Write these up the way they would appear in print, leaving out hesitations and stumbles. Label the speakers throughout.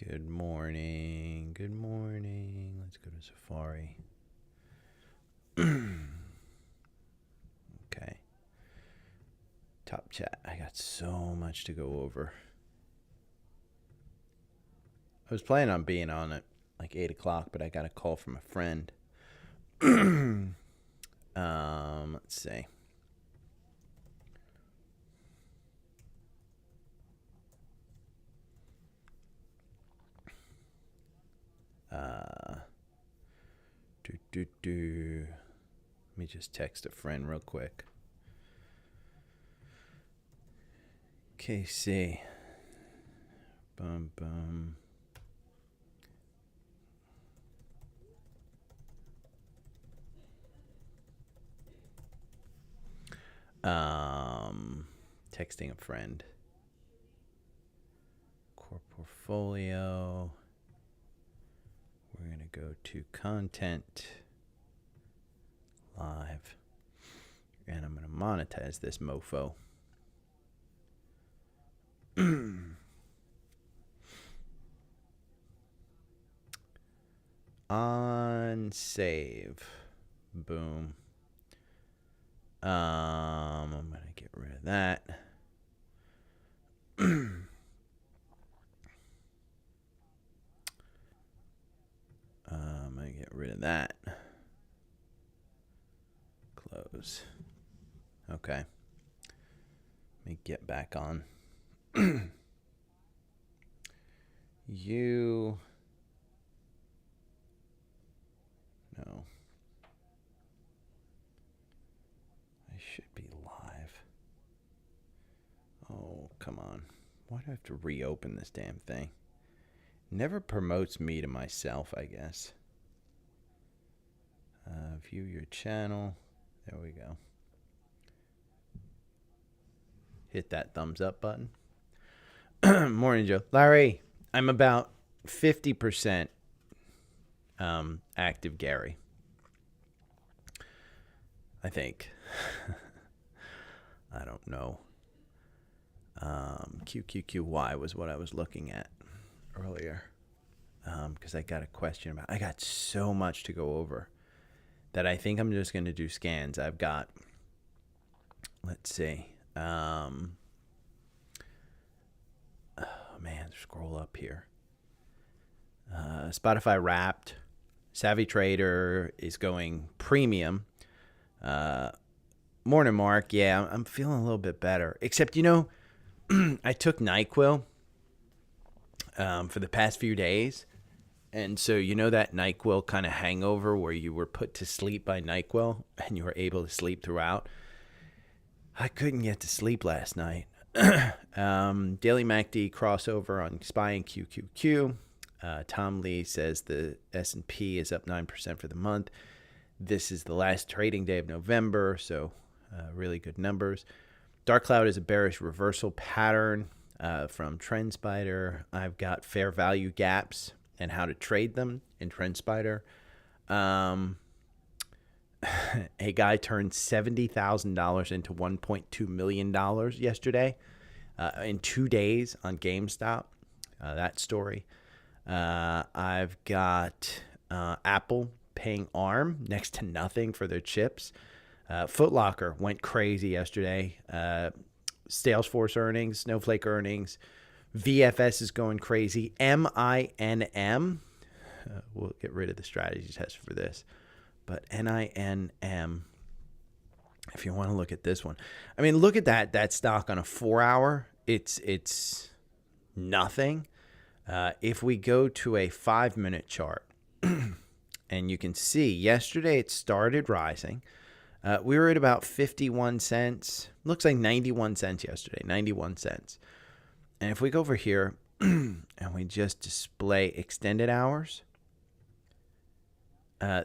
Speaker 1: Good morning. Good morning. Let's go to Safari. Okay. Top chat. I got so much to go over. I was planning on being on at like 8 o'clock, but I got a call from a friend. Let's see. Let me just text a friend real quick. KC. Boom, boom. Texting a friend. Core portfolio. We're going to go to content live. And I'm going to monetize this mofo. On save. Boom. I'm going to get rid of that. I'm going to get rid of that. Close. Okay. Let me get back on. You. No. I should be live. Oh, come on. Why do I have to reopen this damn thing? Never promotes me to myself, I guess. View your channel. There we go. Hit that thumbs up button. Morning, Joe. Larry, I'm about 50% active Gary. I think. I don't know. QQQY was what I was looking at earlier. Because I got a question about. I got so much to go over that I think I'm just going to do scans. I've got. Let's see. Oh man, scroll up here. Spotify Wrapped. Savvy Trader is going premium. Morning, Mark. Yeah, I'm feeling a little bit better. Except, you know, I took NyQuil for the past few days. And so, you know, that NyQuil kind of hangover where you were put to sleep by NyQuil and you were able to sleep throughout. I couldn't get to sleep last night. Daily MACD crossover on SPY and QQQ. Tom Lee says the S&P is up 9% for the month. This is the last trading day of November, so really good numbers. Dark Cloud is a bearish reversal pattern from TrendSpider. I've got fair value gaps and how to trade them in TrendSpider. A guy turned $70,000 into $1.2 million yesterday in 2 days on GameStop. That story. I've got Apple paying ARM next to nothing for their chips. Foot Locker went crazy yesterday. Salesforce earnings, Snowflake earnings. VFS is going crazy. MINM. We'll get rid of the strategy test for this. But NINM, if you want to look at this one. I mean, look at that stock on a 4-hour. It's nothing. If we go to a 5-minute chart, and you can see yesterday it started rising. We were at about 51 cents. Looks like 91 cents yesterday, 91 cents. And if we go over here and we just display extended hours,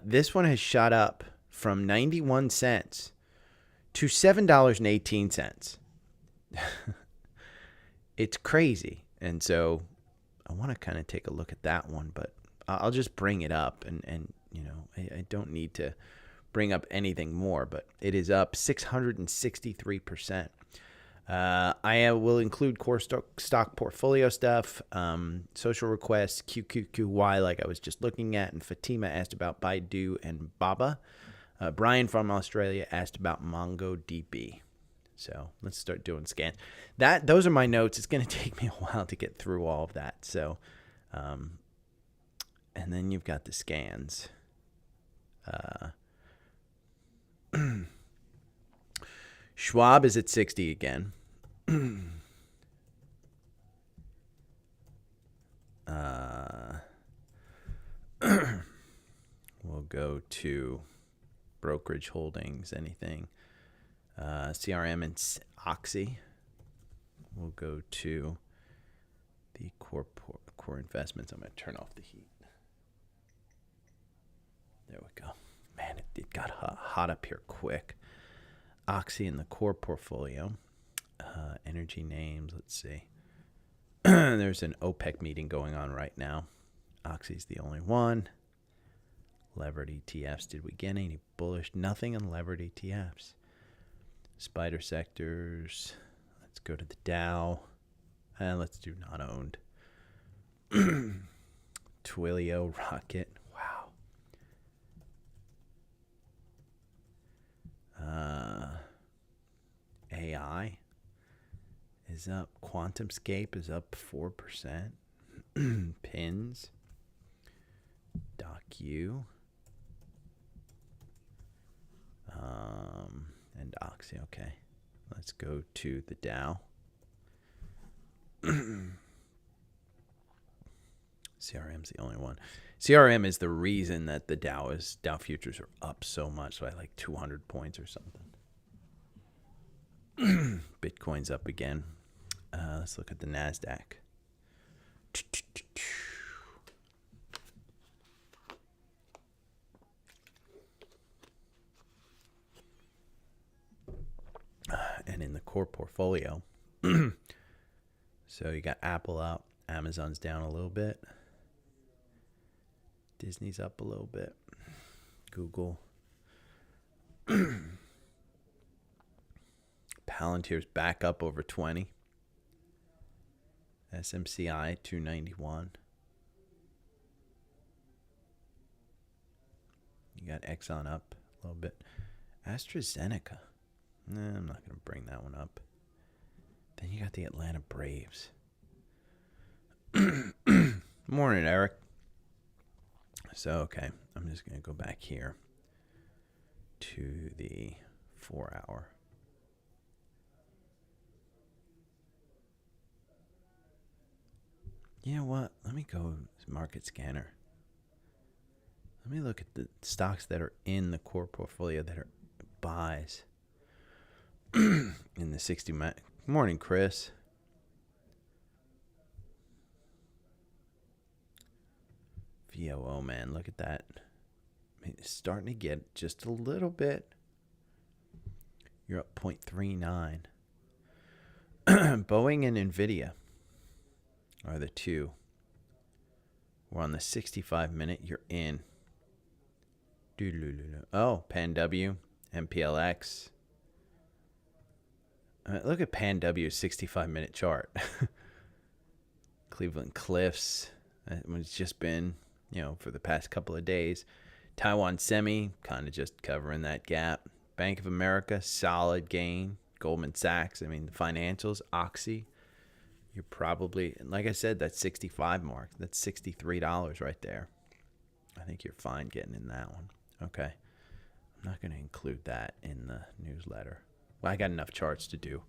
Speaker 1: this one has shot up from 91 cents to $7.18. It's crazy. And so I want to kind of take a look at that one, but I'll just bring it up and you know, I don't need to bring up anything more, but it is up 663%. I will include core stock portfolio stuff, social requests, QQQY like I was just looking at, and Fatima asked about Baidu and Baba. Brian from Australia asked about MongoDB. So let's start doing scans. Those are my notes. It's going to take me a while to get through all of that. So, and then you've got the scans. Schwab is at 60 again. We'll go to brokerage holdings, anything. CRM and Oxy. We'll go to the core investments. I'm going to turn off the heat. There we go. Man, it got hot up here quick. Oxy in the core portfolio. Energy names, let's see. There's an OPEC meeting going on right now. Oxy's the only one. Levered ETFs. Did we get any bullish? Nothing in levered ETFs. Spider sectors. Let's go to the Dow. And let's do not owned. Twilio, Rocket. Wow. AI is up. QuantumScape is up 4%. Pins. DocU. And Oxy. Okay. Let's go to the Dow. CRM's the only one. CRM is the reason that the Dow futures are up so much by like 200 points or something. Bitcoin's up again. Let's look at the NASDAQ. And in the core portfolio, so you got Apple up, Amazon's down a little bit, Disney's up a little bit, Google, Palantir's back up over 20, SMCI 291, you got Exxon up a little bit, AstraZeneca. I'm not going to bring that one up. Then you got the Atlanta Braves. Morning, Eric. So, okay, I'm just going to go back here to the 4 hour. You know what? Let me go market scanner. Let me look at the stocks that are in the core portfolio that are buys. In the 60 minute. Morning, Chris. VOO, man, look at that. I mean, it's starting to get just a little bit. You're up 0.39. Boeing and Nvidia are the two. We're on the 65 minute. You're in. Oh, PanW, MPLX. Look at PanW's 65 minute chart. Cleveland Cliffs. It's just been, for the past couple of days. Taiwan Semi, kind of just covering that gap. Bank of America, solid gain. Goldman Sachs, the financials, Oxy. You're probably, like I said, that 65 mark. That's $63 right there. I think you're fine getting in that one. Okay. I'm not going to include that in the newsletter. Well, I got enough charts to do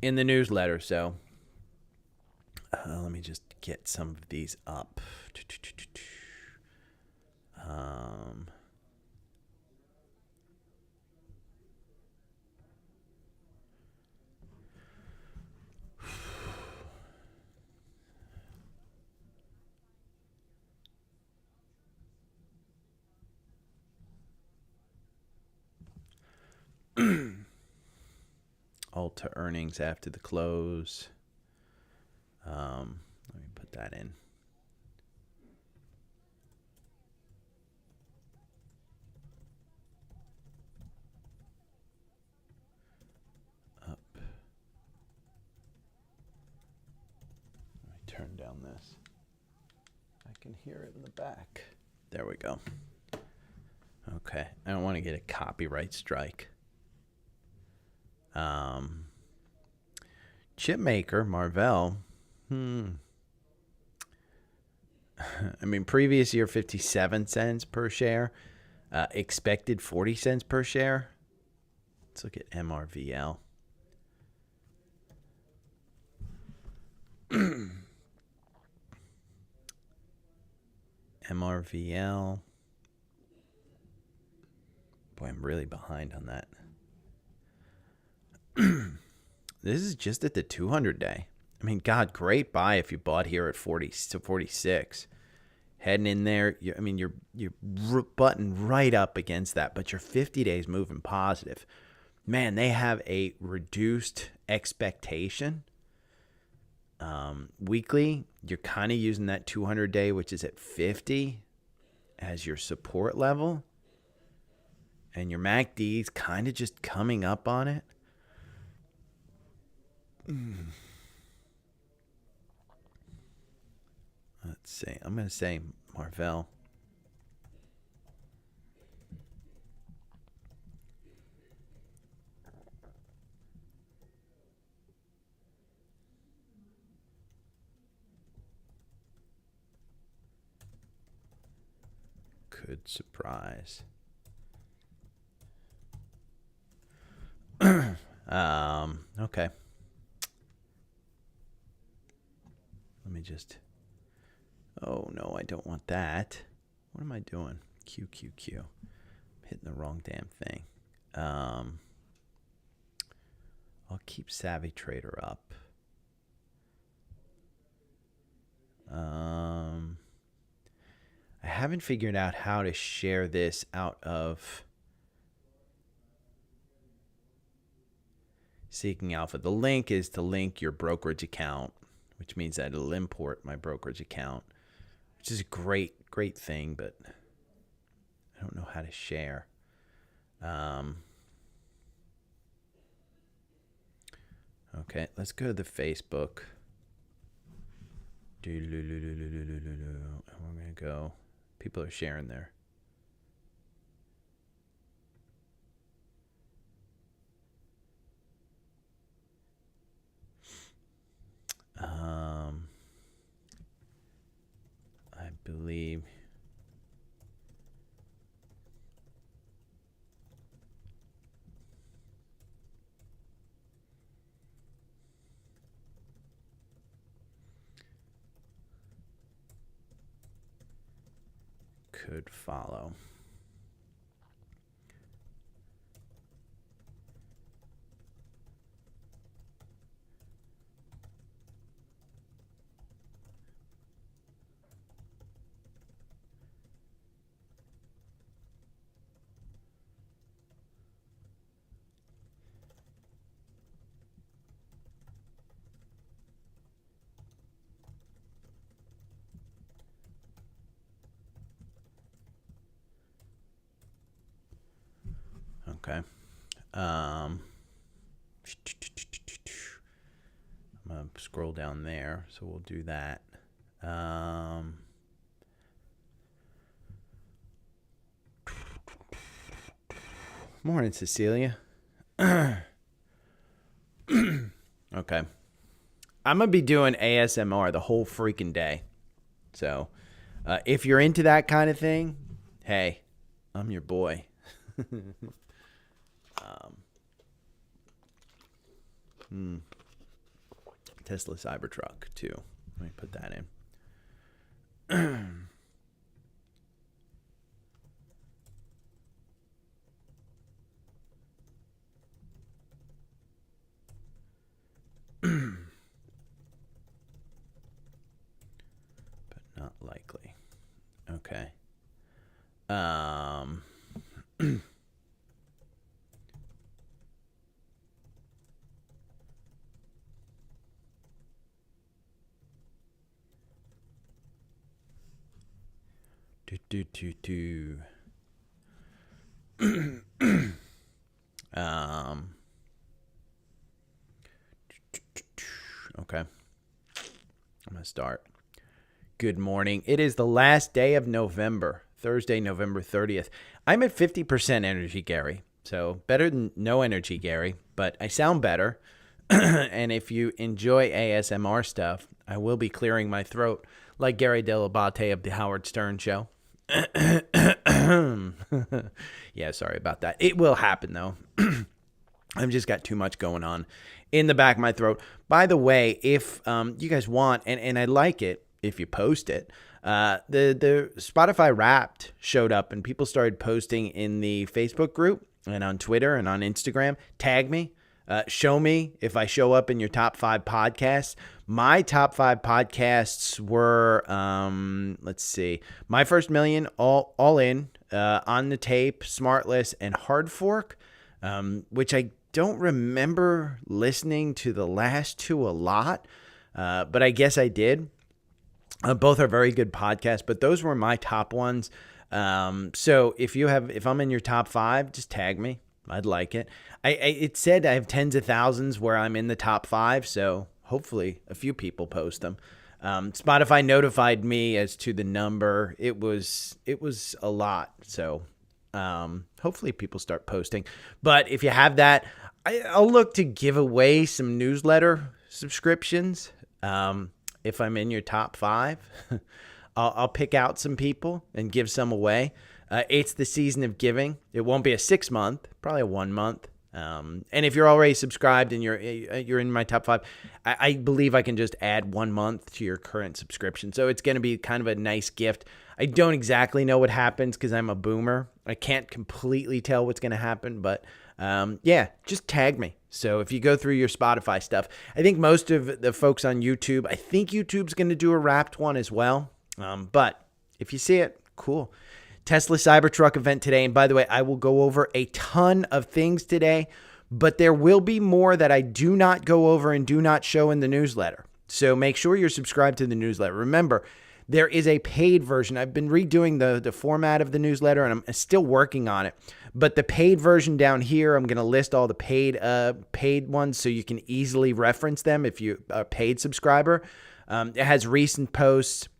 Speaker 1: in the newsletter, so let me just get some of these up. Ulta earnings after the close. Let me put that in. Up turn down this. I can hear it in the back. There we go. Okay, I don't want to get a copyright strike. Chip maker, Marvell. I mean, previous year, 57 cents per share. Expected 40 cents per share. Let's look at MRVL. MRVL. Boy, I'm really behind on that. This is just at the 200 day. I mean, God, great buy if you bought here at 40 to 46. Heading in there, you're butting right up against that, but your 50 days moving positive. Man, they have a reduced expectation. Weekly, you're kind of using that 200 day, which is at 50, as your support level. And your MACD is kind of just coming up on it. Let's see. I'm going to say Marvell. Could surprise. Okay. Let me just. Oh no, I don't want that. What am I doing? QQQ. I'm hitting the wrong damn thing. I'll keep Savvy Trader up. I haven't figured out how to share this out of Seeking Alpha. The link is to link your brokerage account, which means that it'll import my brokerage account, which is a great thing, but I don't know how to share. Okay, let's go to the Facebook. And we're going to go. People are sharing there. I believe could follow. Okay. I'm going to scroll down there, so we'll do that. Morning, Cecilia. Okay. I'm going to be doing ASMR the whole freaking day. So if you're into that kind of thing, hey, I'm your boy. Tesla Cybertruck too. Let me put that in. But not likely. Okay. Okay. I'm going to start. Good morning. It is the last day of November, Thursday, November 30th. I'm at 50% energy, Gary. So better than no energy, Gary, but I sound better. And if you enjoy ASMR stuff, I will be clearing my throat like Gary Delabate of the Howard Stern Show. Yeah, sorry about that. It will happen, though. I've just got too much going on in the back of my throat. By the way, if you guys want, and I like it if you post it, the Spotify Wrapped showed up and people started posting in the Facebook group and on Twitter and on Instagram. Tag me. Show me if I show up in your top 5 podcasts. My top 5 podcasts were, let's see, My First Million, All In, On the Tape, Smartless, and Hard Fork, which I don't remember listening to the last 2 a lot, but I guess I did. Both are very good podcasts, but those were my top ones. So if I'm in your top 5, just tag me. I'd like it. It said I have tens of thousands where I'm in the top 5, so hopefully a few people post them. Spotify notified me as to the number. It was a lot, so hopefully people start posting. But if you have that, I'll look to give away some newsletter subscriptions. If I'm in your top 5, I'll pick out some people and give some away. It's the season of giving. It won't be a 6-month, probably a 1 month. And if you're already subscribed and you're in my top 5, I believe I can just add 1 month to your current subscription. So it's going to be kind of a nice gift. I don't exactly know what happens because I'm a boomer. I can't completely tell what's going to happen, but yeah, just tag me. So if you go through your Spotify stuff, I think most of the folks on YouTube, I think YouTube's going to do a Wrapped one as well. But if you see it, cool. Tesla Cybertruck event today. And by the way, I will go over a ton of things today, but there will be more that I do not go over and do not show in the newsletter. So make sure you're subscribed to the newsletter. Remember, there is a paid version. I've been redoing the format of the newsletter, and I'm still working on it. But the paid version down here, I'm going to list all the paid ones so you can easily reference them if you're a paid subscriber. It has recent posts.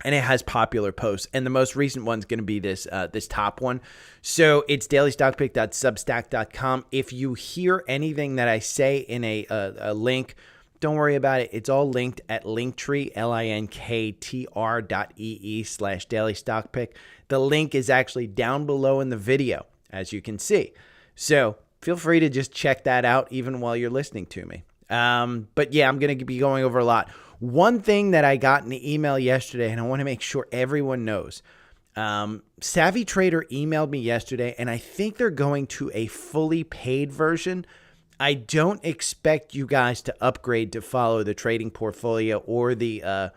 Speaker 1: And it has popular posts. And the most recent one's going to be this top one. So it's dailystockpick.substack.com. If you hear anything that I say in a link, don't worry about it. It's all linked at Linktree, linktr.ee/dailystockpick. The link is actually down below in the video, as you can see. So feel free to just check that out even while you're listening to me. But yeah, I'm going to be going over a lot. One thing that I got in the email yesterday, and I want to make sure everyone knows, Savvy Trader emailed me yesterday, and I think they're going to a fully paid version. I don't expect you guys to upgrade to follow the trading portfolio or the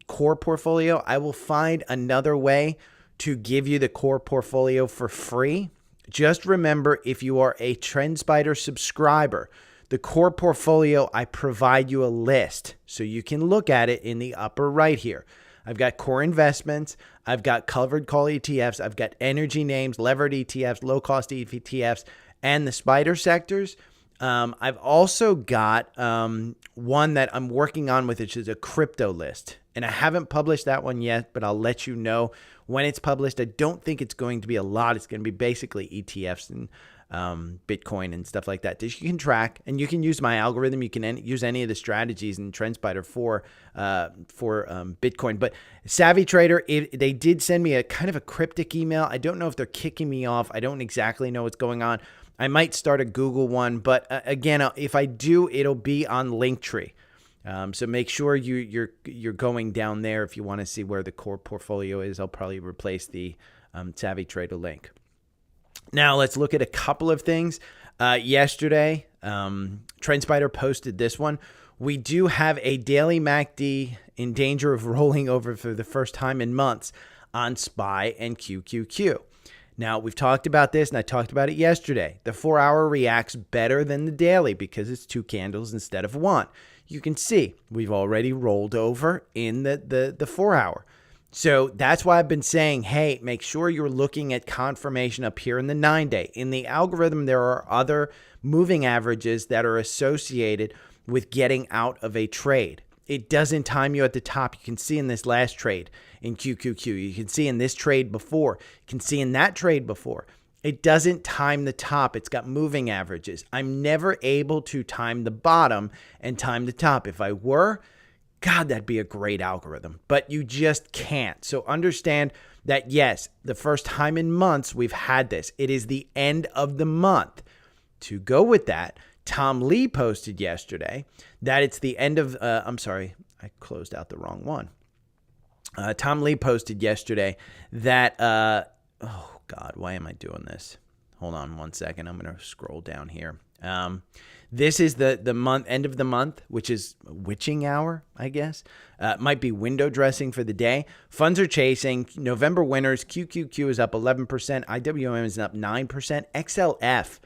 Speaker 1: core portfolio. I will find another way to give you the core portfolio for free. Just remember, if you are a TrendSpider subscriber, the core portfolio, I provide you a list so you can look at it in the upper right here. I've got core investments. I've got covered call ETFs. I've got energy names, levered ETFs, low-cost ETFs, and the spider sectors. I've also got one that I'm working on which is a crypto list. And I haven't published that one yet, but I'll let you know when it's published. I don't think it's going to be a lot. It's going to be basically ETFs and Bitcoin and stuff like that that you can track, and you can use my algorithm. You can use any of the strategies in TrendSpider for Bitcoin. But Savvy Trader, they did send me a kind of a cryptic email. I don't know if they're kicking me off. I don't exactly know what's going on. I might start a Google one, but again, if I do, it'll be on Linktree. So make sure you're going down there if you want to see where the core portfolio is. I'll probably replace the Savvy Trader link. Now, let's look at a couple of things. Yesterday, TrendSpider posted this one. We do have a daily MACD in danger of rolling over for the first time in months on SPY and QQQ. Now, we've talked about this, and I talked about it yesterday. The 4-hour reacts better than the daily because it's 2 candles instead of 1. You can see we've already rolled over in the 4-hour. So that's why I've been saying, hey, make sure you're looking at confirmation up here in the 9-day. In the algorithm, there are other moving averages that are associated with getting out of a trade. It doesn't time you at the top. You can see in this last trade in QQQ. You can see in this trade before. You can see in that trade before. It doesn't time the top. It's got moving averages. I'm never able to time the bottom and time the top. If I were, God, that'd be a great algorithm. But you just can't. So understand that, yes, the first time in months we've had this. It is the end of the month. To go with that, Tom Lee posted yesterday that it's the end of, I'm sorry, I closed out the wrong one. Tom Lee posted yesterday that, oh God, why am I doing this? Hold on one second. I'm going to scroll down here. This is the month, end of the month, which is witching hour, I guess. Might be window dressing for the day. Funds are chasing. November winners. QQQ is up 11%. IWM is up 9%. XLF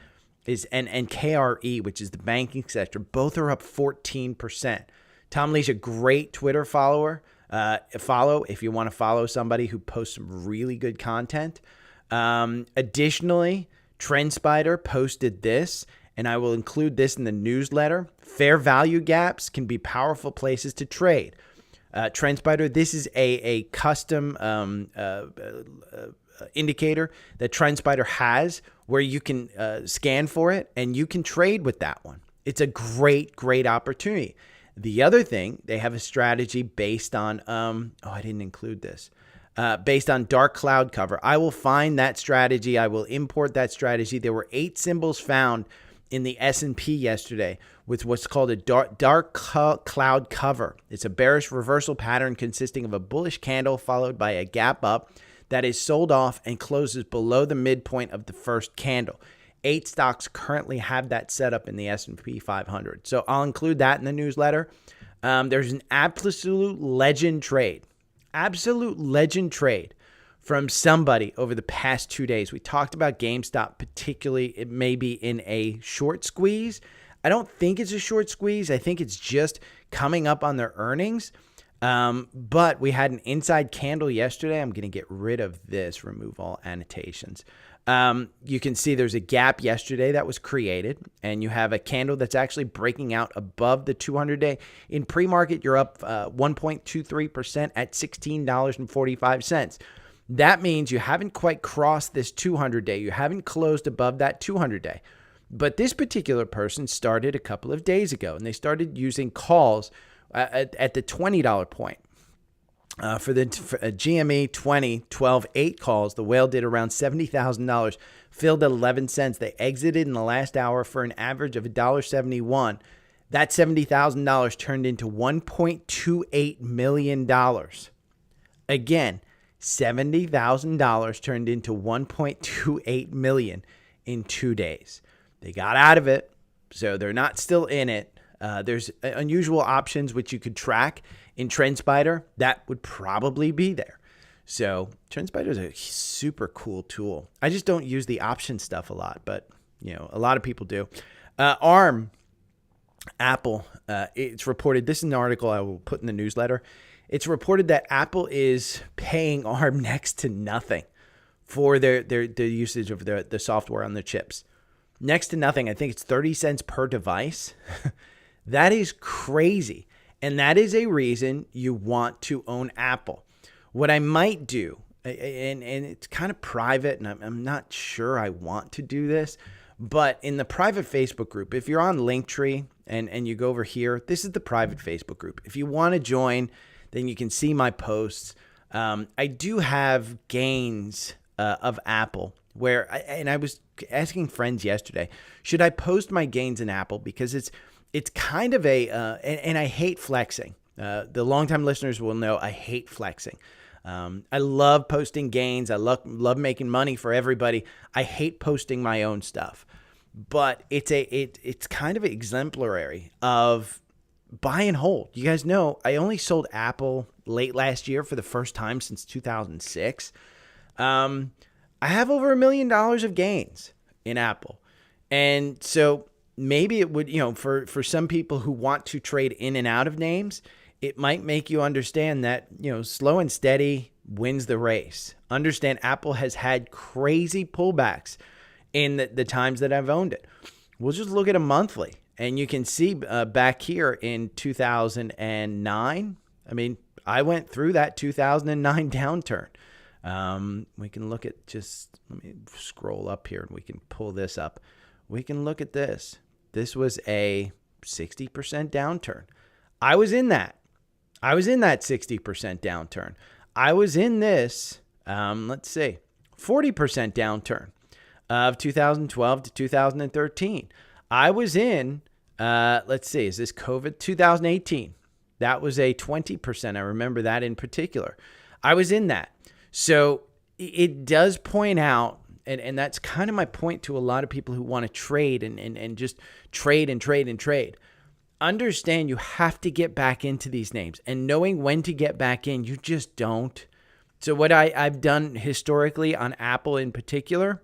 Speaker 1: is and KRE, which is the banking sector, both are up 14%. Tom Lee's a great Twitter follower. Follow if you want to follow somebody who posts some really good content. Additionally, TrendSpider posted this, and I will include this in the newsletter. Fair value gaps can be powerful places to trade. TrendSpider, this is a custom indicator that TrendSpider has where you can scan for it and you can trade with that one. It's a great, great opportunity. The other thing, they have a strategy based on, I didn't include this, based on dark cloud cover. I will find that strategy. I will import that strategy. There were 8 symbols found in the S&P yesterday with what's called a dark cloud cover. It's a bearish reversal pattern consisting of a bullish candle followed by a gap up that is sold off and closes below the midpoint of the first candle. 8 stocks currently have that set up in the S&P 500. So I'll include that in the newsletter. There's an absolute legend trade from somebody over the past 2 days. We talked about GameStop, particularly it may be in a short squeeze. I don't think it's a short squeeze. I think it's just coming up on their earnings. But we had an inside candle yesterday. I'm going to get rid of this, remove all annotations. You can see there's a gap yesterday that was created, and you have a candle that's actually breaking out above the 200-day. In pre-market, you're up 1.23% at $16.45. That means you haven't quite crossed this 200-day. You haven't closed above that 200-day. But this particular person started a couple of days ago, and they started using calls at the $20 point. For the GME 20, 12, 8 calls, the whale did around $70,000, filled at 11 cents. They exited in the last hour for an average of $1.71. That $70,000 turned into $1.28 million. Again, $70,000 turned into $1.28 million in 2 days. They got out of it, so they're not still in it. There's unusual options which you could track in TrendSpider. That would probably be there. So TrendSpider is a super cool tool. I just don't use the option stuff a lot, but a lot of people do. ARM, Apple, it's reported, this is an article I will put in the newsletter. It's reported that Apple is paying ARM next to nothing for their usage of the software on their chips. Next to nothing. I think it's 30 cents per device. That is crazy. And that is a reason you want to own Apple. What I might do, and it's kind of private, and I'm not sure I want to do this, but in the private Facebook group, if you're on Linktree and you go over here, this is the private Facebook group. If you want to join, then you can see my posts. I do have gains of Apple where, I was asking friends yesterday, should I post my gains in Apple? Because it's kind of and I hate flexing. The longtime listeners will know I hate flexing. I love posting gains. I love making money for everybody. I hate posting my own stuff, but it's kind of exemplary of buy and hold. You guys know I only sold Apple late last year for the first time since 2006. I have over $1 million of gains in Apple, and so maybe it would, for some people who want to trade in and out of names, it might make you understand that, slow and steady wins the race. Understand Apple has had crazy pullbacks in the times that I've owned it. We'll just look at a monthly. And you can see back here in 2009, I mean, I went through that 2009 downturn. We can look at let me scroll up here and we can pull this up. We can look at this. This was a 60% downturn. I was in that. I was in that 60% downturn. I was in this, 40% downturn of 2012 to 2013. I was in, is this COVID? 2018. That was a 20%. I remember that in particular. I was in that. So it does point out, and that's kind of my point to a lot of people who want to trade and just trade and trade and trade. Understand you have to get back into these names, and knowing when to get back in, you just don't. So what I've done historically on Apple in particular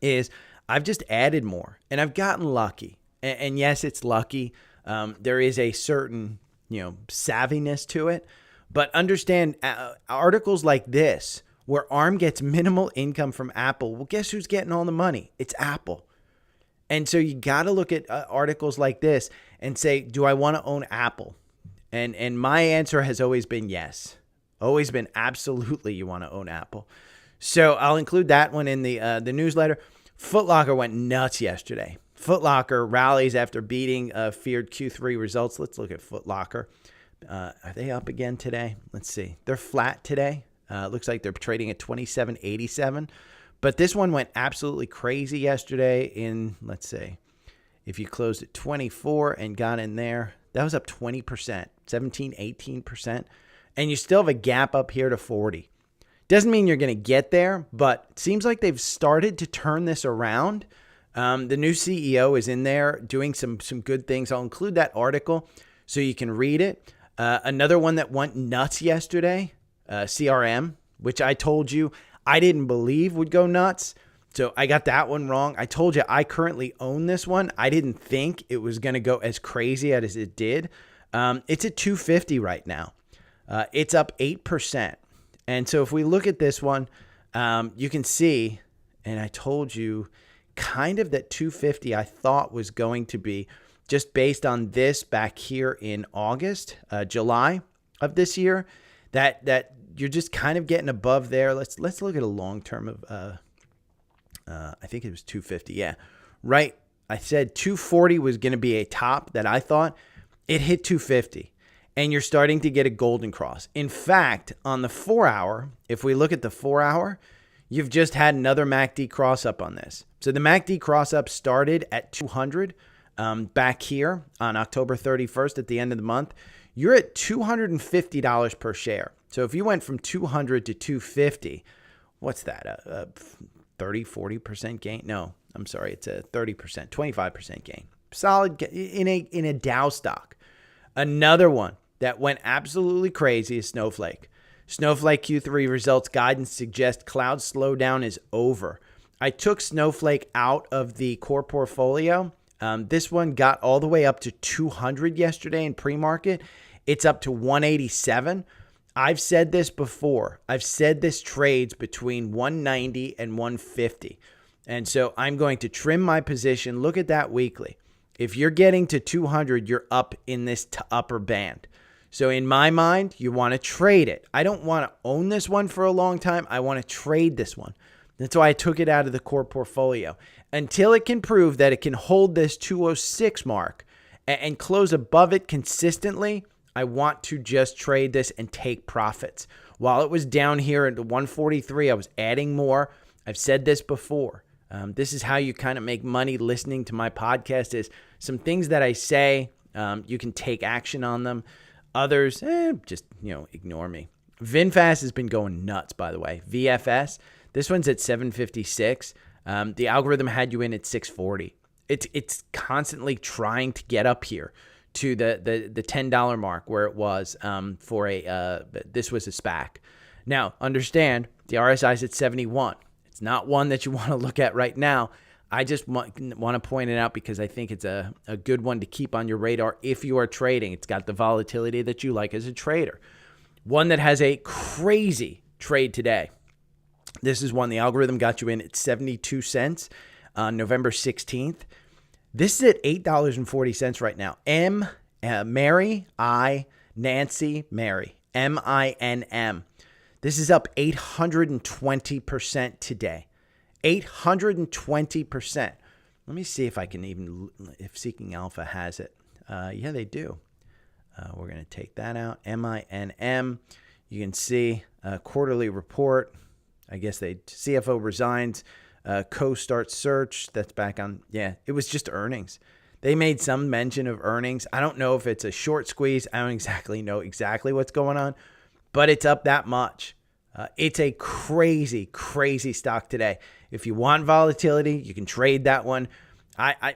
Speaker 1: is I've just added more, and I've gotten lucky. And yes, it's lucky. There is a certain, savviness to it. But understand articles like this, where ARM gets minimal income from Apple. Well, guess who's getting all the money? It's Apple. And so you got to look at articles like this and say, do I want to own Apple? And my answer has always been yes. Always been absolutely you want to own Apple. So I'll include that one in the newsletter. Foot Locker went nuts yesterday. Foot Locker rallies after beating feared Q3 results. Let's look at Foot Locker. Are they up again today? Let's see. They're flat today. Looks like they're trading at 27.87. But this one went absolutely crazy yesterday in, let's see, if you closed at 24 and got in there, that was up 20%, 17, 18%. And you still have a gap up here to 40. Doesn't mean you're going to get there, but it seems like they've started to turn this around. The new CEO is in there doing some good things. I'll include that article so you can read it. Another one that went nuts yesterday, CRM, which I told you I didn't believe would go nuts. So I got that one wrong. I told you I currently own this one. I didn't think it was going to go as crazy as it did. It's at 250 right now. It's up 8%. And so if we look at this one, you can see, and I told you kind of that 250 I thought was going to be just based on this back here in August, July of this year, that you're just kind of getting above there. Let's look at a long term of, I think it was 250. Yeah, right. I said 240 was going to be a top that I thought. It hit 250. And you're starting to get a golden cross. In fact, on the 4 hour, if we look at the 4 hour, you've just had another MACD cross up on this. So the MACD cross up started at 200 back here on October 31st at the end of the month. You're at $250 per share. So if you went from 200 to 250, what's that? A 30, 40% gain? No, I'm sorry. It's a 30%, 25% gain. Solid in a Dow stock. Another one that went absolutely crazy is Snowflake. Snowflake Q3 results guidance suggests cloud slowdown is over. I took Snowflake out of the core portfolio. This one got all the way up to 200 yesterday in pre-market. It's up to 187. I've said this before. I've said this trades between 190 and 150. And so I'm going to trim my position. Look at that weekly. If you're getting to 200, you're up in this upper band. So in my mind, you want to trade it. I don't want to own this one for a long time. I want to trade this one. That's why I took it out of the core portfolio. Until it can prove that it can hold this 206 mark and close above it consistently, I want to just trade this and take profits. While it was down here at 143, I was adding more. I've said this before. This is how you kind of make money listening to my podcast is some things that I say, you can take action on them. Others, just, ignore me. VinFast has been going nuts, by the way. VFS, this one's at 756. The algorithm had you in at 640. It's constantly trying to get up here to the $10 mark where it was for this was a SPAC. Now, understand, the RSI is at 71. It's not one that you want to look at right now. I just want to point it out because I think it's a good one to keep on your radar if you are trading. It's got the volatility that you like as a trader. One that has a crazy trade today. This is one the algorithm got you in at 72 cents on November 16th. This is at $8.40 right now. Mary, Nancy, Mary, MINM. This is up 820% today. 820%. Let me see if I can if Seeking Alpha has it. Yeah, they do. We're going to take that out. MINM. You can see quarterly report. I guess CFO resigns. Co-start search. That's back on. Yeah, it was just earnings. They made some mention of earnings. I don't know if it's a short squeeze. I don't exactly know what's going on, but it's up that much. It's a crazy, crazy stock today. If you want volatility, you can trade that one.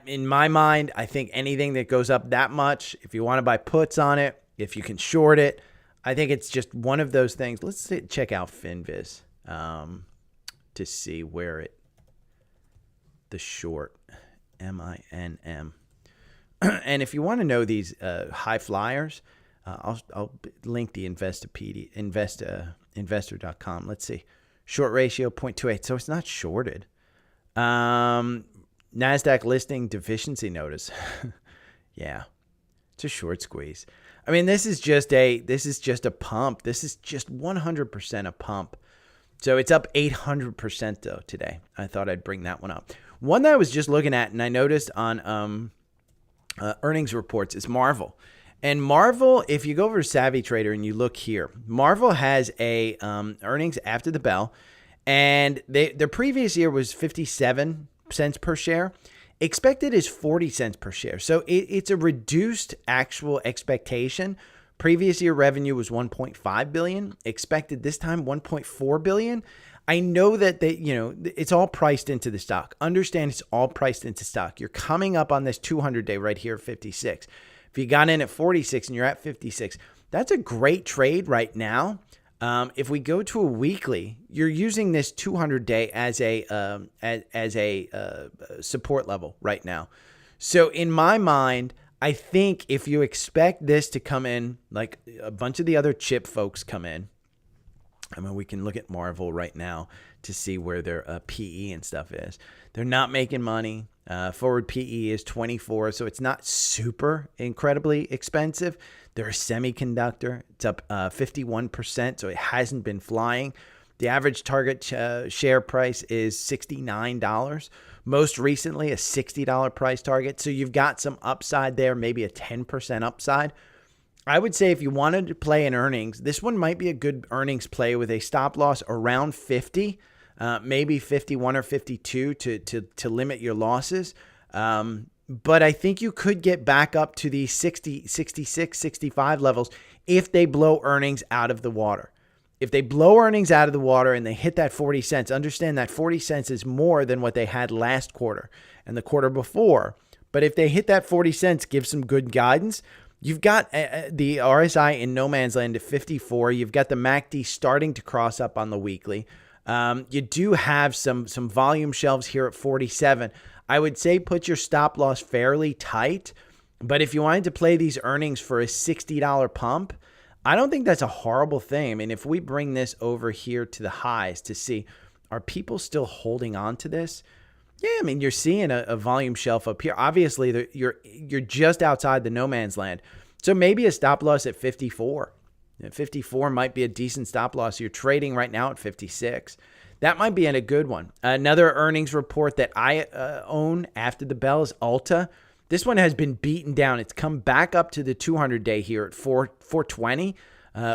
Speaker 1: In my mind, I think anything that goes up that much, if you want to buy puts on it, if you can short it, I think it's just one of those things. Let's check out FinViz to see where the short, MINM. And if you want to know these high flyers, I'll link the investor.com. Let's see. Short ratio 0.28. So it's not shorted. NASDAQ listing deficiency notice. Yeah. It's a short squeeze. I mean, this is just a pump. This is just 100% a pump. So it's up 800% though today. I thought I'd bring that one up. One that I was just looking at and I noticed on earnings reports is Marvel. And Marvel, if you go over to Savvy Trader and you look here, Marvel has a earnings after the bell, and their previous year was 57 cents per share. Expected is 40 cents per share. So it's a reduced actual expectation. Previous year revenue was 1.5 billion. Expected this time 1.4 billion. I know that it's all priced into the stock. Understand it's all priced into stock. You're coming up on this 200-day right here at 56. If you got in at 46 and you're at 56, that's a great trade right now. If we go to a weekly, you're using this 200-day as a support level right now. So in my mind, I think if you expect this to come in like a bunch of the other chip folks come in, I mean, we can look at Marvel right now to see where their PE and stuff is. They're not making money. Forward PE is 24, so it's not super incredibly expensive. They're a semiconductor. It's up 51%, so it hasn't been flying. The average target share price is $69. Most recently, a $60 price target. So you've got some upside there, maybe a 10% upside. I would say if you wanted to play in earnings, this one might be a good earnings play with a stop loss around 50, maybe 51 or 52 to limit your losses. But I think you could get back up to the 60, 66, 65 levels if they blow earnings out of the water. If they blow earnings out of the water and they hit that 40 cents, understand that 40 cents is more than what they had last quarter and the quarter before. But if they hit that 40 cents, give some good guidance. You've got the RSI in no man's land at 54. You've got the MACD starting to cross up on the weekly. You do have some volume shelves here at 47. I would say put your stop loss fairly tight. But if you wanted to play these earnings for a $60 pump, I don't think that's a horrible thing. I mean, if we bring this over here to the highs to see, are people still holding on to this? Yeah, I mean, you're seeing a volume shelf up here. Obviously, you're just outside the no man's land. So maybe a stop loss at 54. 54 might be a decent stop loss. You're trading right now at 56. That might be a good one. Another earnings report that I own after the bell is Ulta. This one has been beaten down. It's come back up to the 200-day here at 420,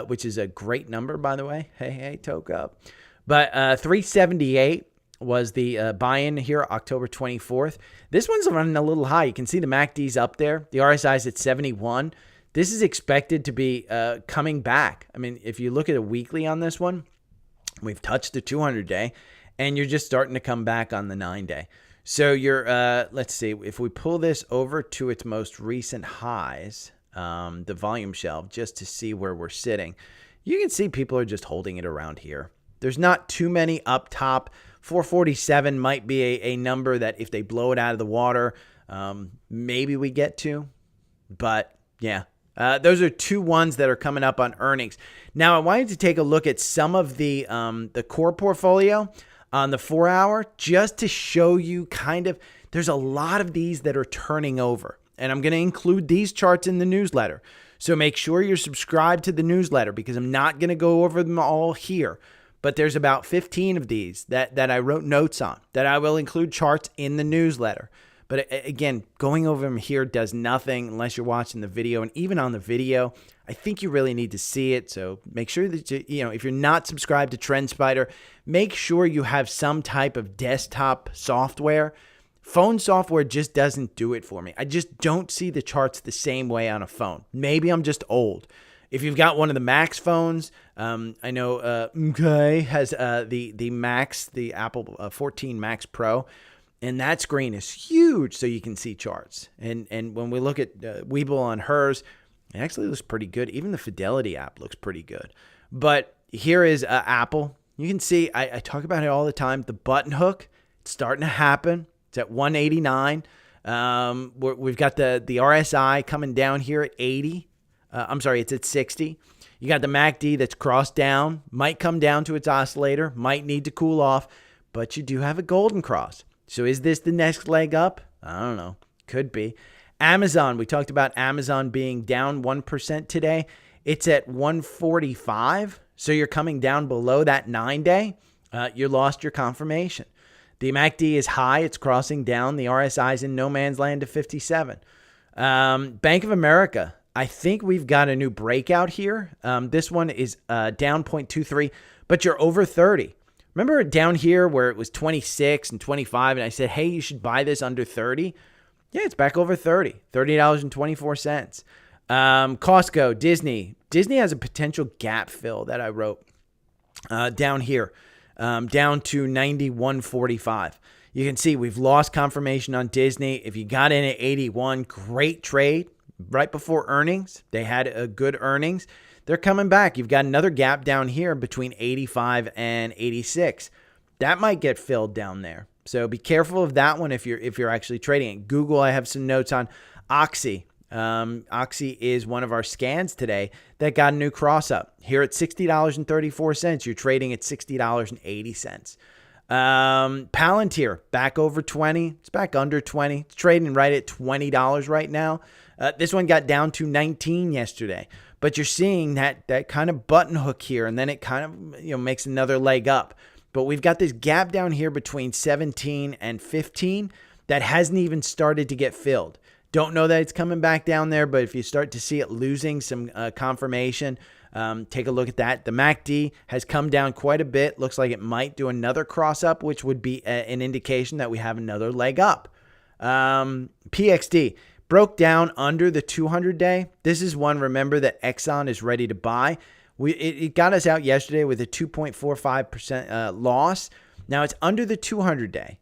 Speaker 1: which is a great number, by the way. Hey, toke up. But 378 was the buy-in here, October 24th. This one's running a little high. You can see the MACD's up there. The RSI is at 71. This is expected to be coming back. I mean, if you look at a weekly on this one, we've touched the 200-day, and you're just starting to come back on the 9-day. So you're, let's see, if we pull this over to its most recent highs, the volume shelf, just to see where we're sitting, you can see people are just holding it around here. There's not too many up top. 447 might be a number that if they blow it out of the water, maybe we get to. But yeah, those are two ones that are coming up on earnings. Now, I wanted to take a look at some of the core portfolio on the 4-hour just to show you kind of there's a lot of these that are turning over. And I'm going to include these charts in the newsletter. So make sure you're subscribed to the newsletter because I'm not going to go over them all here. But there's about 15 of these that I wrote notes on that I will include charts in the newsletter. But again, going over them here does nothing unless you're watching the video. And even on the video, I think you really need to see it. So make sure that, if you're not subscribed to TrendSpider, make sure you have some type of desktop software. Phone software just doesn't do it for me. I just don't see the charts the same way on a phone. Maybe I'm just old. If you've got one of the Max phones, I know has the Max, the Apple 14 Max Pro, and that screen is huge so you can see charts. And when we look at Webull on hers, it actually looks pretty good. Even the Fidelity app looks pretty good. But here is Apple. You can see, I talk about it all the time, the button hook, it's starting to happen. It's at 189. We've got the RSI coming down here at 80. It's at 60. You got the MACD that's crossed down, might come down to its oscillator, might need to cool off, but you do have a golden cross. So is this the next leg up? I don't know. Could be. Amazon, we talked about Amazon being down 1% today. It's at 145. So you're coming down below that 9-day. You lost your confirmation. The MACD is high. It's crossing down. The RSI is in no man's land to 57. Bank of America, I think we've got a new breakout here. This one is down 0.23, but you're over 30. Remember down here where it was 26 and 25, and I said, hey, you should buy this under 30? Yeah, it's back over 30, $30.24. Costco, Disney. Disney has a potential gap fill that I wrote down here, down to 91.45. You can see we've lost confirmation on Disney. If you got in at 81, great trade. Right before earnings, they had a good earnings. They're coming back. You've got another gap down here between 85 and 86. That might get filled down there. So be careful of that one if you're actually trading it. Google, I have some notes on Oxy. Oxy is one of our scans today that got a new cross up. Here at $60.34, you're trading at $60.80. Palantir, back over 20. It's back under 20. It's trading right at $20 right now. This one got down to 19 yesterday, but you're seeing that kind of button hook here, and then it kind of makes another leg up. But we've got this gap down here between 17 and 15 that hasn't even started to get filled. Don't know that it's coming back down there, but if you start to see it losing some confirmation, take a look at that. The MACD has come down quite a bit. Looks like it might do another cross up, which would be an indication that we have another leg up. PXD broke down under the 200-day. This is one, remember, that Exxon is ready to buy. It got us out yesterday with a 2.45% loss. Now it's under the 200-day.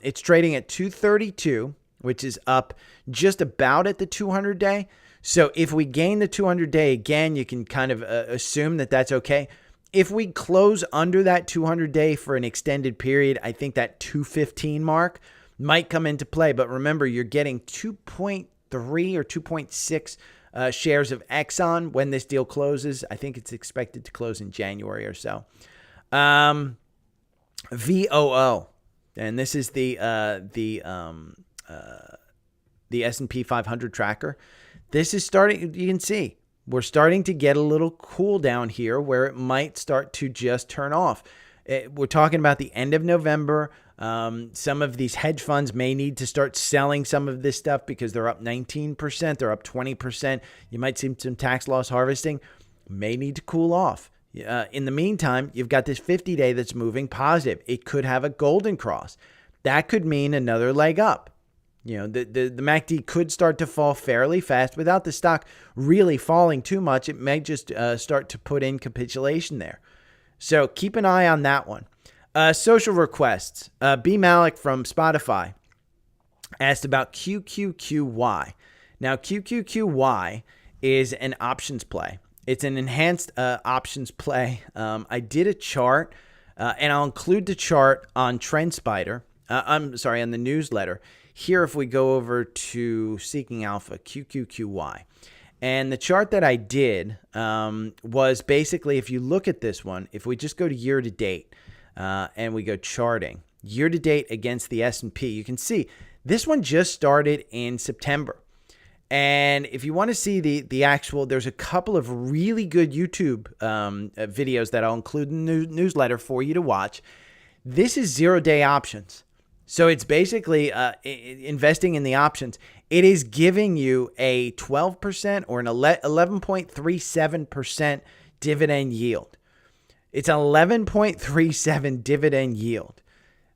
Speaker 1: It's trading at 232, which is up just about at the 200-day. So if we gain the 200-day again, you can kind of assume that that's okay. If we close under that 200-day for an extended period, I think that 215 mark might come into play. But remember, you're getting 2.3 or 2.6 shares of Exxon when this deal closes. I think it's expected to close in January or so. VOO, and this is the S&P 500 tracker. This is starting, you can see, we're starting to get a little cool down here where it might start to just turn off. We're talking about the end of November. Some of these hedge funds may need to start selling some of this stuff because they're up 19%, they're up 20%. You might see some tax loss harvesting, may need to cool off. In the meantime, you've got this 50-day that's moving positive. It could have a golden cross. That could mean another leg up. The MACD could start to fall fairly fast without the stock really falling too much. It may just start to put in capitulation there. So keep an eye on that one. Social requests. B. Malik from Spotify asked about QQQY. Now, QQQY is an options play. It's an enhanced options play. I did a chart, and I'll include the chart on TrendSpider. On the newsletter. Here, if we go over to Seeking Alpha, QQQY. And the chart that I did was basically, if you look at this one, if we just go to year to date and we go charting, year to date against the S&P, you can see This one just started in September. And if you want to see the actual, there's a couple of really good YouTube videos that I'll include in the newsletter for you to watch. This is 0-day options. So it's basically investing in the options. It is giving you a 12% or an 11.37% dividend yield. It's 11.37 dividend yield.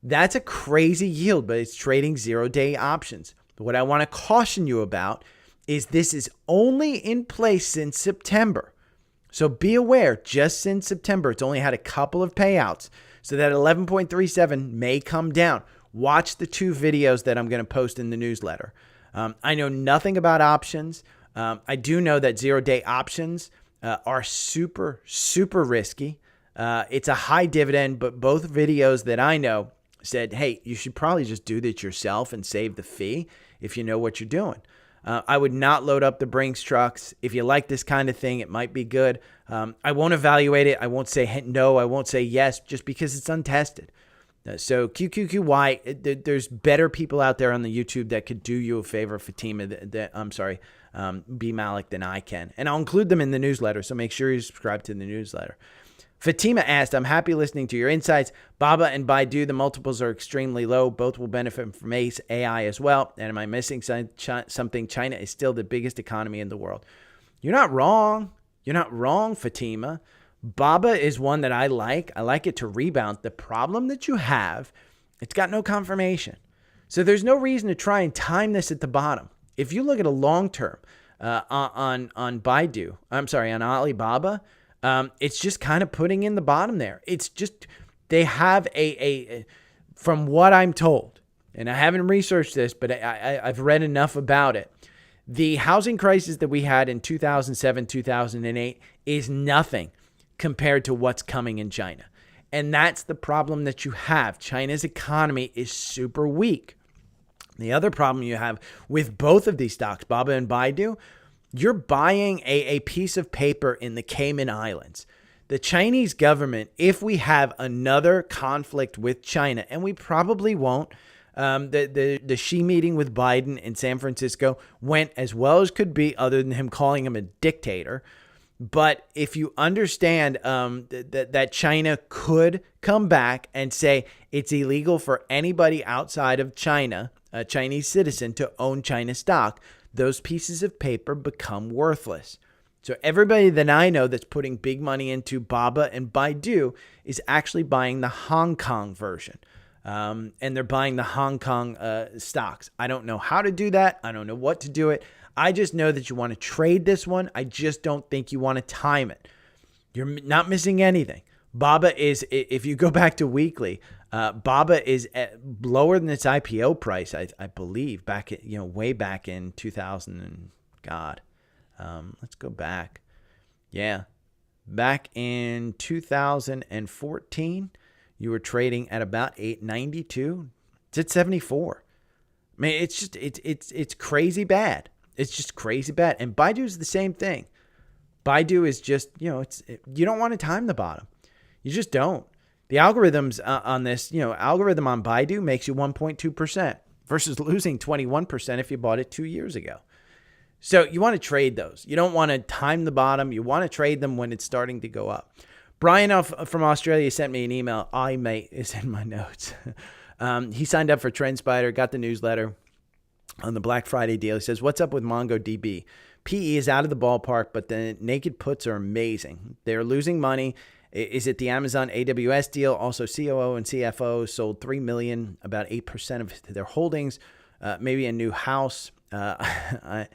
Speaker 1: That's a crazy yield, but it's trading 0-day options. What I want to caution you about is this is only in place since September. So be aware, just since September, it's only had a couple of payouts. So that 11.37 may come down. Watch the 2 videos that I'm going to post in the newsletter. I know nothing about options. I do know that 0-day options are super, super risky. It's a high dividend, but both videos that I know said, hey, you should probably just do this yourself and save the fee if you know what you're doing. I would not load up the Brinks trucks. If you like this kind of thing, it might be good. I won't evaluate it. I won't say no. I won't say yes just because it's untested. So QQQY, there's better people out there on the YouTube that could do you a favor, Fatima, B Malik, than I can. And I'll include them in the newsletter, so make sure you subscribe to the newsletter. Fatima asked, I'm happy listening to your insights. Baba and Baidu, the multiples are extremely low. Both will benefit from AI as well. And am I missing something? China is still the biggest economy in the world. You're not wrong. You're not wrong, Fatima. Baba is one that I like. I like it to rebound. The problem that you have, it's got no confirmation. So there's no reason to try and time this at the bottom. If you look at a long term on Baidu, on Alibaba, it's just kind of putting in the bottom there. It's just, they have from what I'm told, and I haven't researched this, but I've read enough about it. The housing crisis that we had in 2007, 2008 is nothing compared to what's coming in China. And that's the problem that you have. China's economy is super weak. The other problem you have with both of these stocks, Baba and Baidu, you're buying a piece of paper in the Cayman Islands. The Chinese government, if we have another conflict with China, and we probably won't, the Xi meeting with Biden in San Francisco went as well as could be, other than him calling him a dictator. But if you understand that China could come back and say it's illegal for anybody outside of China, a Chinese citizen, to own China stock, those pieces of paper become worthless. So everybody that I know that's putting big money into Baba and Baidu is actually buying the Hong Kong version. And they're buying the Hong Kong stocks. I don't know how to do that. I don't know what to do it. I just know that you want to trade this one. I just don't think you want to time it. You're not missing anything. Baba is, if you go back to weekly, Baba is lower than its IPO price, I believe, back at, way back in 2000 and God. Let's go back. Yeah. Back in 2014, you were trading at about 892. It's at 74. I mean, it's just, it's crazy bad. It's just crazy bad. And Baidu is the same thing. Baidu is just, you don't want to time the bottom. You just don't. The algorithms on this, algorithm on Baidu makes you 1.2% versus losing 21% if you bought it 2 years ago. So you want to trade those. You don't want to time the bottom. You want to trade them when it's starting to go up. Brian from Australia sent me an email. Mate is in my notes. He signed up for TrendSpider, got the newsletter on the Black Friday deal. He says, what's up with MongoDB? PE is out of the ballpark, but the naked puts are amazing. They're losing money. Is it the Amazon AWS deal? Also, COO and CFO sold $3 million, about 8% of their holdings, maybe a new house. I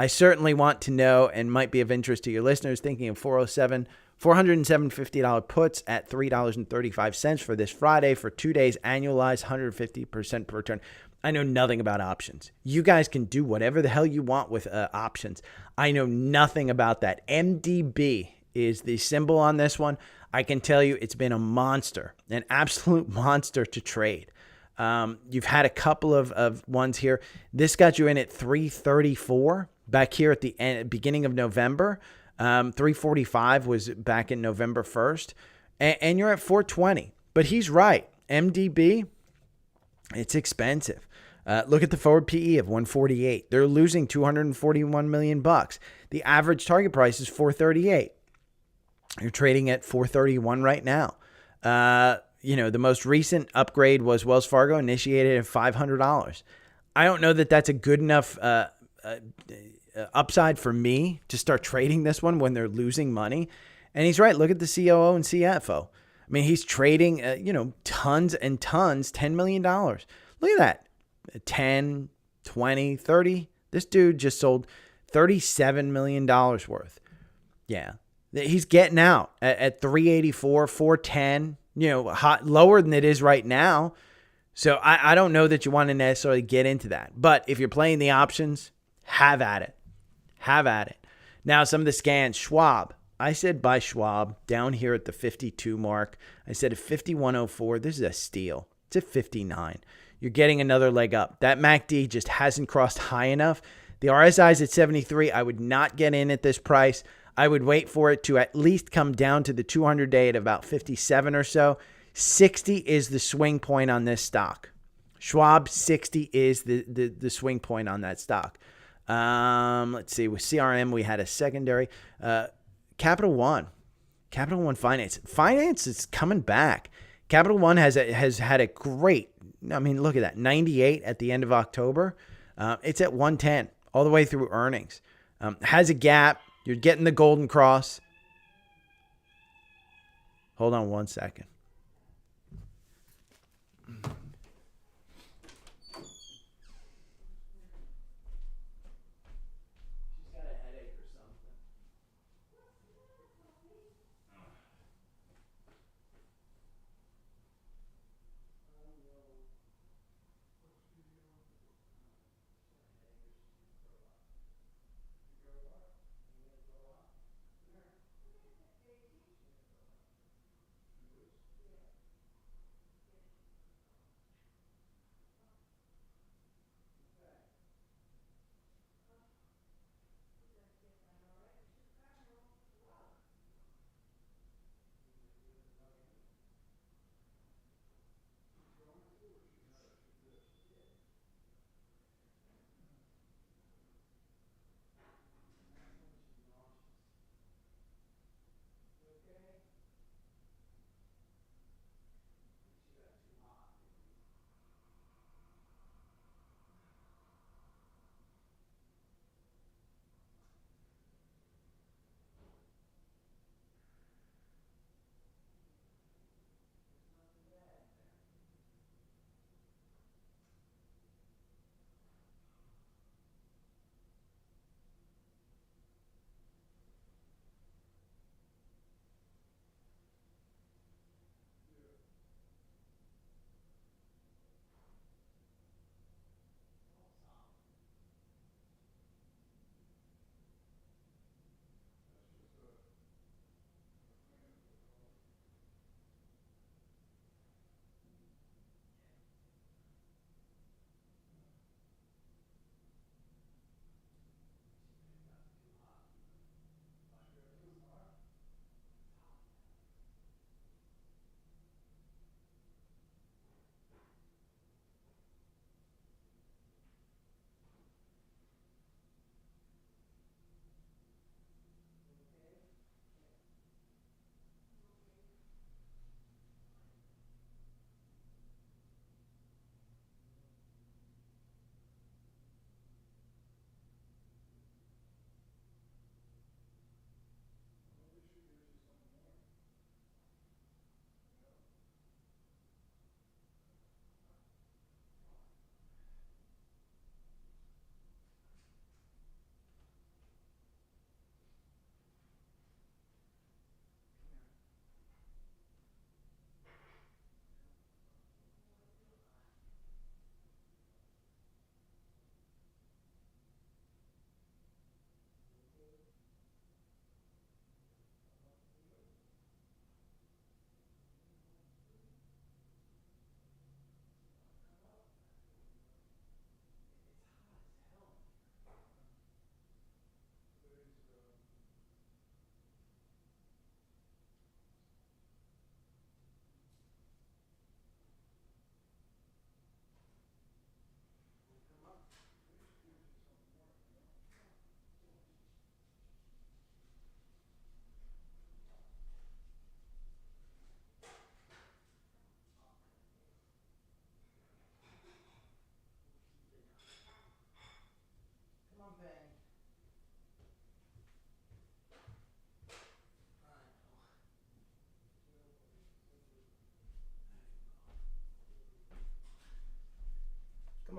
Speaker 1: certainly want to know and might be of interest to your listeners, thinking of $407.50 puts at $3.35 for this Friday for 2 days, annualized 150% per return. I know nothing about options. You guys can do whatever the hell you want with options. I know nothing about that. MDB is the symbol on this one. I can tell you it's been a monster, an absolute monster to trade. You've had a couple of ones here. This got you in at 334 back here at the beginning of November. 345 was back in November 1st. And you're at 420. But he's right. MDB, it's expensive. Look at the forward PE of 148. They're losing 241 million bucks. The average target price is 438. You're trading at 431 right now. The most recent upgrade was Wells Fargo initiated at $500. I don't know that that's a good enough upside for me to start trading this one when they're losing money. And he's right. Look at the COO and CFO. I mean, he's trading, tons and tons, $10 million. Look at that. 10, 20, 30. This dude just sold $37 million worth. Yeah. He's getting out at 384, 410, lower than it is right now. So I don't know that you want to necessarily get into that. But if you're playing the options, have at it. Have at it. Now, some of the scans, Schwab. I said buy Schwab down here at the 52 mark. I said at 5104, this is a steal. It's at 59. You're getting another leg up. That MACD just hasn't crossed high enough. The RSI is at 73. I would not get in at this price. I would wait for it to at least come down to the 200-day at about 57 or so. 60 is the swing point on this stock. Schwab, 60 is the swing point on that stock. Let's see. With CRM, we had a secondary. Capital One Finance. Finance is coming back. Capital One has had a great, look at that, 98 at the end of October. It's at 110 all the way through earnings. Has a gap. You're getting the golden cross. Hold on one second.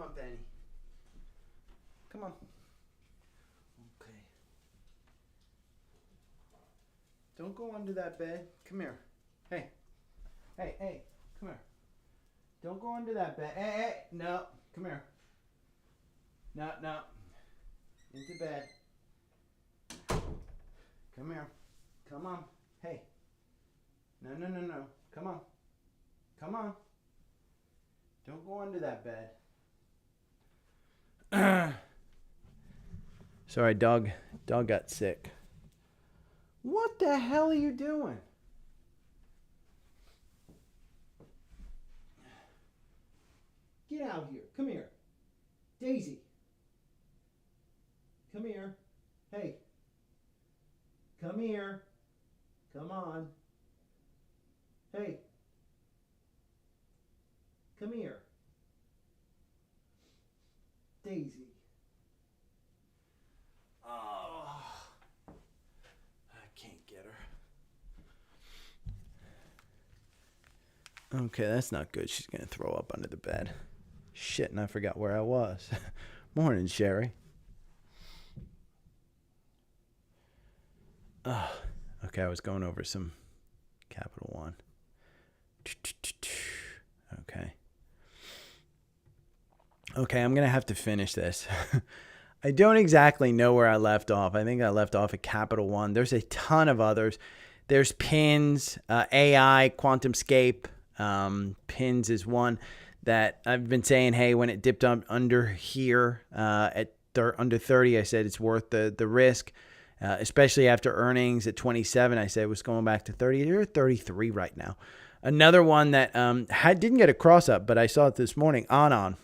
Speaker 1: on, Benny. Come on. Okay. Don't go under that bed. Come here. Hey. Hey, come here. Don't go under that bed. Hey, no. Come here. No. Into bed. Come here. Come on. Hey. No. Come on. Come on. Don't go under that bed. Sorry, dog got sick. What the hell are you doing? Get out here. Come here. Daisy. Come here. Hey. Come here. Come on. Hey. Come here. Daisy. Oh. I can't get her. Okay, that's not good. She's going to throw up under the bed. Shit, and I forgot where I was. Morning, Sherry. Okay, I was going over some Capital One. Okay, I'm going to have to finish this. I don't exactly know where I left off. I think I left off at Capital One. There's a ton of others. There's PINS, AI, QuantumScape. PINS is one that I've been saying, hey, when it dipped up under here at under 30, I said it's worth the risk, especially after earnings at 27. I said it was going back to 30. You're 33 right now. Another one that didn't get a cross up, but I saw it this morning, On.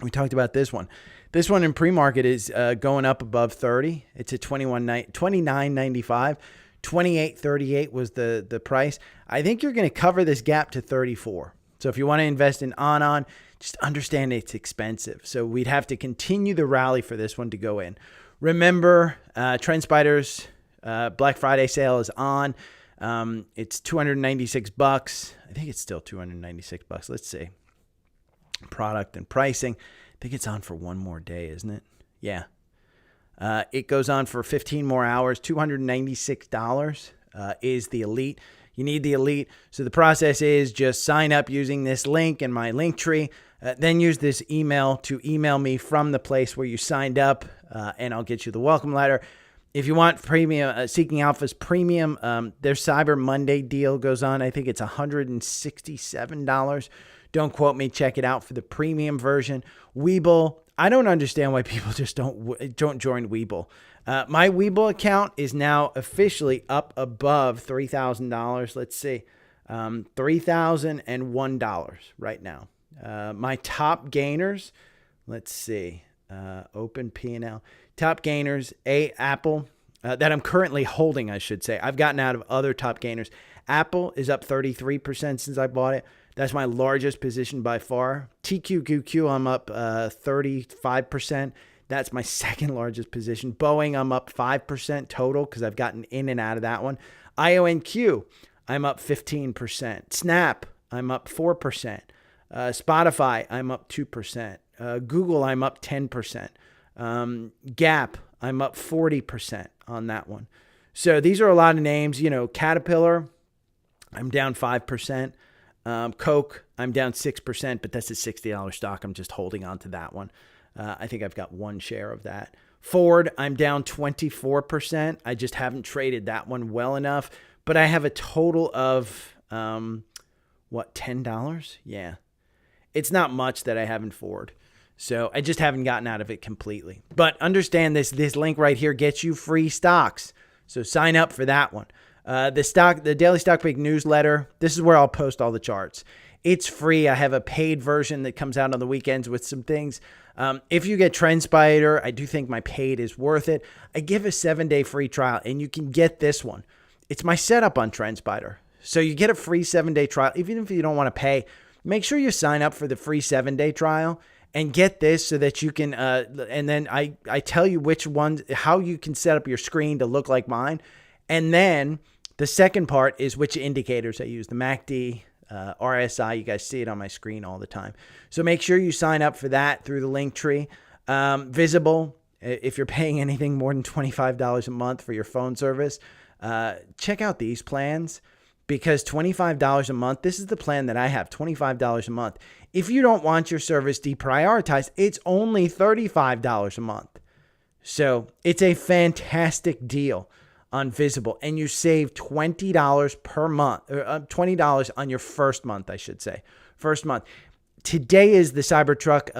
Speaker 1: We talked about this one. This one in pre-market is going up above 30. It's at $29.95. $28.38 was the price. I think you're going to cover this gap to 34. So if you want to invest in On, just understand it's expensive. So we'd have to continue the rally for this one to go in. Remember, TrendSpider's Black Friday sale is on. It's $296. I think it's still $296. Let's see. Product and pricing. I think it's on for one more day, isn't it? Yeah. It goes on for 15 more hours. $296 is the Elite. You need the Elite. So the process is just sign up using this link in my link tree. Then use this email to email me from the place where you signed up, and I'll get you the welcome letter. If you want premium, Seeking Alpha's premium, their Cyber Monday deal goes on. I think it's $167. Don't quote me. Check it out for the premium version. Webull. I don't understand why people just don't join Webull. My Webull account is now officially up above $3,000. Let's see, $3,001 right now. My top gainers. Let's see. Open P&L. Top gainers. Apple that I'm currently holding. I should say I've gotten out of other top gainers. Apple is up 33% since I bought it. That's my largest position by far. TQQQ, I'm up 35%. That's my second largest position. Boeing, I'm up 5% total because I've gotten in and out of that one. IONQ, I'm up 15%. Snap, I'm up 4%. Spotify, I'm up 2%. Google, I'm up 10%. Gap, I'm up 40% on that one. So these are a lot of names. Caterpillar, I'm down 5%. Coke, I'm down 6%, but that's a $60 stock. I'm just holding on to that one. I think I've got one share of that. Ford, I'm down 24%. I just haven't traded that one well enough, but I have a total of, $10? Yeah. It's not much that I have in Ford. So I just haven't gotten out of it completely. But understand this link right here gets you free stocks. So sign up for that one. The Daily Stock Pick newsletter, this is where I'll post all the charts. It's free. I have a paid version that comes out on the weekends with some things. If you get TrendSpider, I do think my paid is worth it. I give a 7-day free trial, and you can get this one. It's my setup on TrendSpider. So you get a free 7-day trial. Even if you don't want to pay, make sure you sign up for the free 7-day trial and get this so that you can, and then I tell you which ones, how you can set up your screen to look like mine. And then the second part is which indicators I use, the MACD, RSI. You guys see it on my screen all the time. So make sure you sign up for that through the link tree. Visible, if you're paying anything more than $25 a month for your phone service, check out these plans, because $25 a month, this is the plan that I have, $25 a month. If you don't want your service deprioritized, it's only $35 a month. So it's a fantastic deal on Visible, and you save $20 per month, or $20 on your first month, I should say. First month. Today is the Cybertruck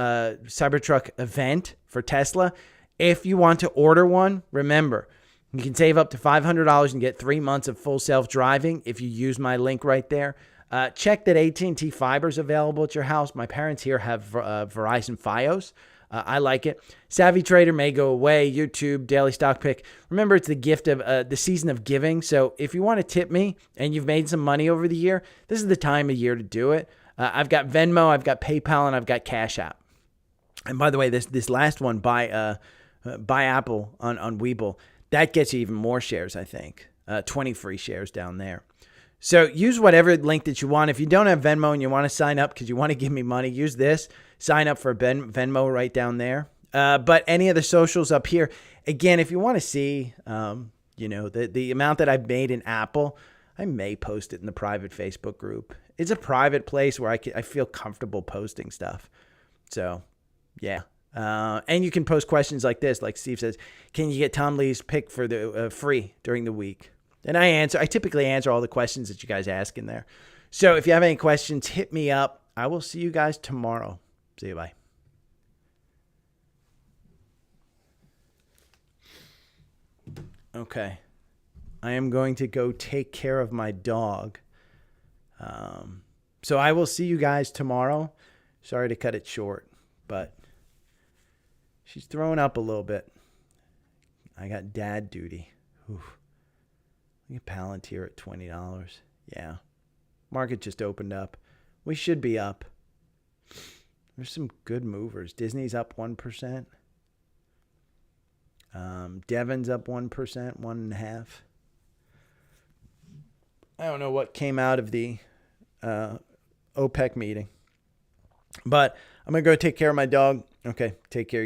Speaker 1: event for Tesla. If you want to order one, remember, you can save up to $500 and get 3 months of full self-driving if you use my link right there. Check that AT&T Fiber is available at your house. My parents here have Verizon Fios. I like it. Savvy Trader may go away. YouTube, Daily Stock Pick. Remember, it's the gift of the season of giving. So if you want to tip me and you've made some money over the year, this is the time of year to do it. I've got Venmo, I've got PayPal, and I've got Cash App. And by the way, this last one, buy Apple on Webull, that gets you even more shares, I think. 20 free shares down there. So use whatever link that you want. If you don't have Venmo and you want to sign up because you want to give me money, use this. Sign up for Venmo right down there. But any of the socials up here, again, if you want to see, the amount that I've made in Apple, I may post it in the private Facebook group. It's a private place where I feel comfortable posting stuff. So, yeah. And you can post questions like this, like Steve says, can you get Tom Lee's pick for the free during the week? And I typically answer all the questions that you guys ask in there. So if you have any questions, hit me up. I will see you guys tomorrow. See you. Bye. Okay. I am going to go take care of my dog. So I will see you guys tomorrow. Sorry to cut it short, but she's throwing up a little bit. I got dad duty. Oof. Look at Palantir at $20. Yeah. Market just opened up. We should be up. There's some good movers. Disney's up 1%. Devon's up 1%, 1.5%. I don't know what came out of the OPEC meeting. But I'm going to go take care of my dog. Okay, take care.